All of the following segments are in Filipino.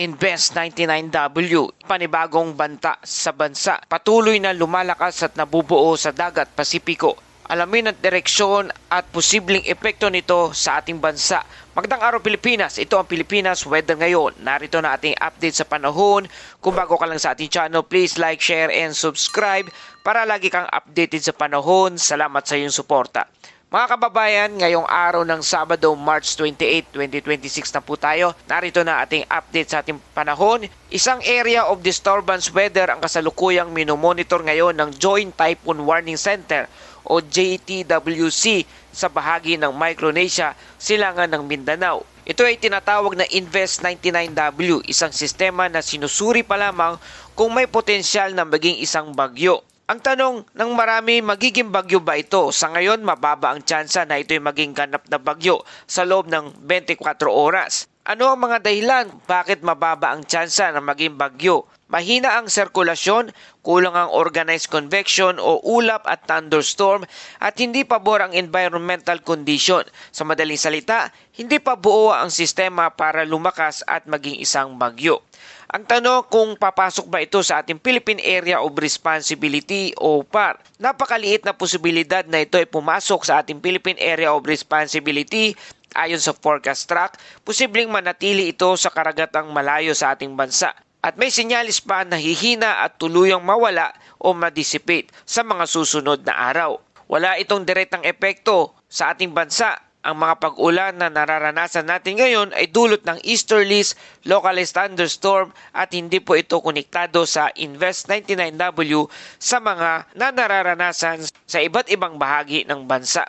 Invest 99W, panibagong banta sa bansa. Patuloy na lumalakas at nabubuo sa dagat Pasipiko. Alamin ang direksyon at posibleng epekto nito sa ating bansa. Magandang araw Pilipinas, ito ang Pilipinas Weather ngayon. Narito na ating update sa panahon. Kung bago ka lang sa ating channel, please like, share, and subscribe para lagi kang updated sa panahon. Salamat sa iyong suporta. Mga kababayan, ngayong araw ng Sabado, March 28, 2026 na po tayo. Narito na ating update sa ating panahon. Isang area of disturbance weather ang kasalukuyang minomonitor ngayon ng Joint Typhoon Warning Center o JTWC sa bahagi ng Micronesia, silangan ng Mindanao. Ito ay tinatawag na Invest 99W, isang sistema na sinusuri pa lamang kung may potensyal na maging isang bagyo. Ang tanong ng marami, magiging bagyo ba ito? Sa ngayon, mababa ang tsansa na ito'y maging ganap na bagyo sa loob ng 24 oras. Ano ang mga dahilan? Bakit mababa ang tsansa na maging bagyo? Mahina ang sirkulasyon, kulang ang organized convection o ulap at thunderstorm, at hindi pabor ang environmental condition. Sa madaling salita, hindi pa buo ang sistema para lumakas at maging isang bagyo. Ang tanong kung papasok ba ito sa ating Philippine Area of Responsibility o PAR. Napakaliit na posibilidad na ito ay pumasok sa ating Philippine Area of Responsibility. Ayon sa forecast track, posibleng manatili ito sa karagatang malayo sa ating bansa. At may sinyalis pa na hihina at tuluyang mawala o madissipate sa mga susunod na araw. Wala itong direktang epekto sa ating bansa. Ang mga pag-ulan na nararanasan natin ngayon ay dulot ng easterlies, localized thunderstorm at hindi po ito konektado sa Invest 99W sa mga nararanasan sa iba't ibang bahagi ng bansa.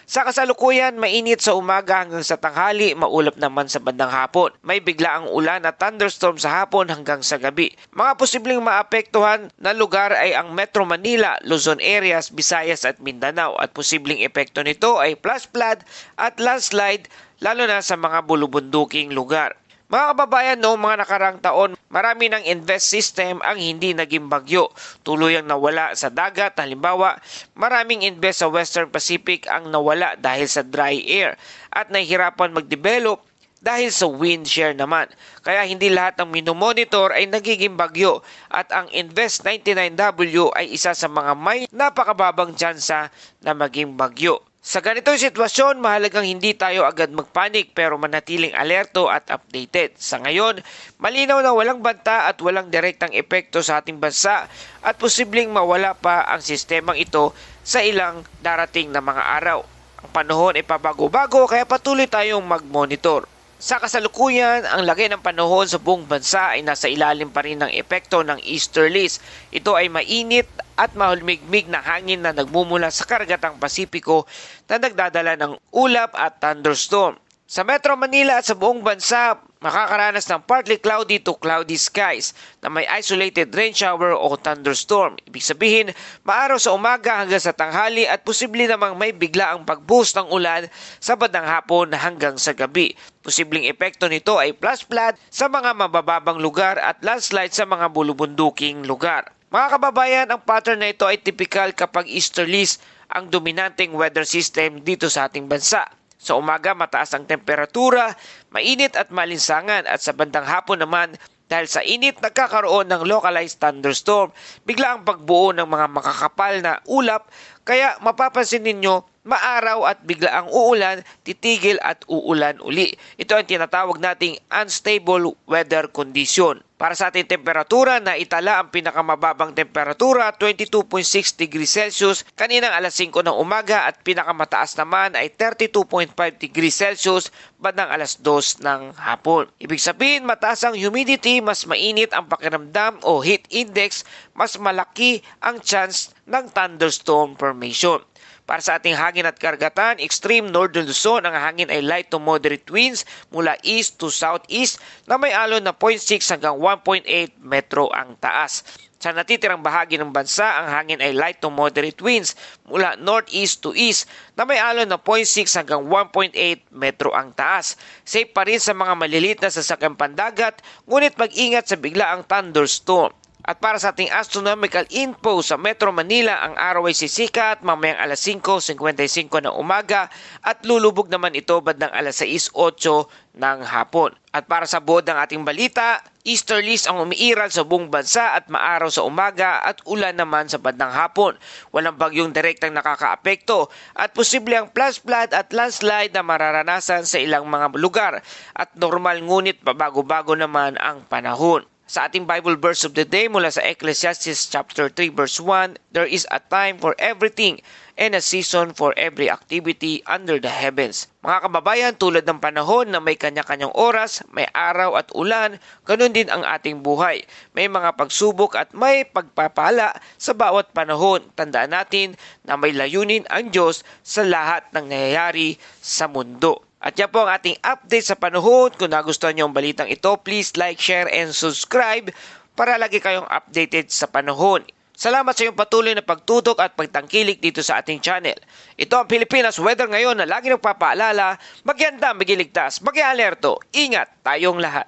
Sa kasalukuyan, mainit sa umaga hanggang sa tanghali, maulap naman sa bandang hapon. May biglaang ulan at thunderstorm sa hapon hanggang sa gabi. Mga posibleng maapektuhan na lugar ay ang Metro Manila, Luzon areas, Visayas at Mindanao. At posibleng epekto nito ay flash flood at landslide lalo na sa mga bulubunduking lugar. Mga kababayan, noong mga nakarang taon, marami ng invest system ang hindi naging bagyo. Tuluyang nawala sa dagat. Halimbawa, maraming invest sa Western Pacific ang nawala dahil sa dry air at nahihirapan mag-develop dahil sa wind shear naman. Kaya hindi lahat ng minomonitor ay nagiging bagyo at ang Invest 99W ay isa sa mga may napakababang tsansa na maging bagyo. Sa ganitong sitwasyon, mahalagang hindi tayo agad magpanik pero manatiling alerto at updated. Sa ngayon, malinaw na walang banta at walang direktang epekto sa ating bansa at posibleng mawala pa ang sistemang ito sa ilang darating na mga araw. Ang panahon ay pabago-bago kaya patuloy tayong mag-monitor. Sa kasalukuyan, ang lagay ng panahon sa buong bansa ay nasa ilalim pa rin ng epekto ng easterlies. Ito ay mainit at mahulmigmig na hangin na nagmumula sa karagatang Pasipiko na nagdadala ng ulap at thunderstorm. Sa Metro Manila at sa buong bansa, makakaranas ng partly cloudy to cloudy skies na may isolated rain shower o thunderstorm. Ibig sabihin, maaraw sa umaga hanggang sa tanghali at posible namang may biglaang pag-boost ng ulan sa bandang hapon hanggang sa gabi. Posibleng epekto nito ay flash flood sa mga mabababang lugar at landslide sa mga bulubunduking lugar. Mga kababayan, ang pattern na ito ay typical kapag easterlies ang dominanteng weather system dito sa ating bansa. Sa umaga, mataas ang temperatura, mainit at malinsangan at sa bandang hapon naman, dahil sa init nagkakaroon ng localized thunderstorm, bigla ang pagbuo ng mga makakapal na ulap, kaya mapapansin ninyo, maaraw at bigla ang uulan, titigil at uulan uli. Ito ang tinatawag nating unstable weather condition. Para sa ating temperatura, na itala ang pinakamababang temperatura 22.6 degrees Celsius kaninang alas 5 ng umaga at pinakamataas naman ay 32.5 degrees Celsius bandang alas 2 ng hapon. Ibig sabihin, mataas ang humidity, mas mainit ang pakiramdam o heat index, mas malaki ang chance ng thunderstorm formation. Para sa ating hangin at karagatan, extreme northern Luzon, ang hangin ay light to moderate winds mula east to southeast na may alon na 0.6 hanggang 1.8 metro ang taas. Sa natitirang bahagi ng bansa, ang hangin ay light to moderate winds mula northeast to east na may alon na 0.6 hanggang 1.8 metro ang taas. Safe pa rin sa mga maliliit na sasakyang pandagat, ngunit mag-ingat sa biglaang thunderstorm. At para sa ating astronomical info sa Metro Manila, ang araw ay sisikat mamayang alas 5:55 ng umaga at lulubog naman ito bandang alas 6:08 ng hapon. At para sa buod ng ating balita, Easterlies ang umiiral sa buong bansa at maaraw sa umaga at ulan naman sa bandang hapon. Walang bagyong direktang nakakaapekto at posible ang flash flood at landslide na mararanasan sa ilang mga lugar at normal ngunit pabago-bago naman ang panahon. Sa ating Bible verse of the day mula sa Ecclesiastes chapter 3 verse 1, there is a time for everything and a season for every activity under the heavens. Mga kababayan, tulad ng panahon na may kanya-kanyang oras, may araw at ulan, ganun din ang ating buhay. May mga pagsubok at may pagpapala sa bawat panahon. Tandaan natin na may layunin ang Diyos sa lahat ng nangyayari sa mundo. At yan po ang ating update sa panahon. Kung nagustuhan niyo ang balitang ito, please like, share, and subscribe para lagi kayong updated sa panahon. Salamat sa iyong patuloy na pagtutok at pagtangkilik dito sa ating channel. Ito ang Pilipinas Weather ngayon na lagi nagpapaalala, magyanda, magiligtas, mag-alerto, ingat tayong lahat.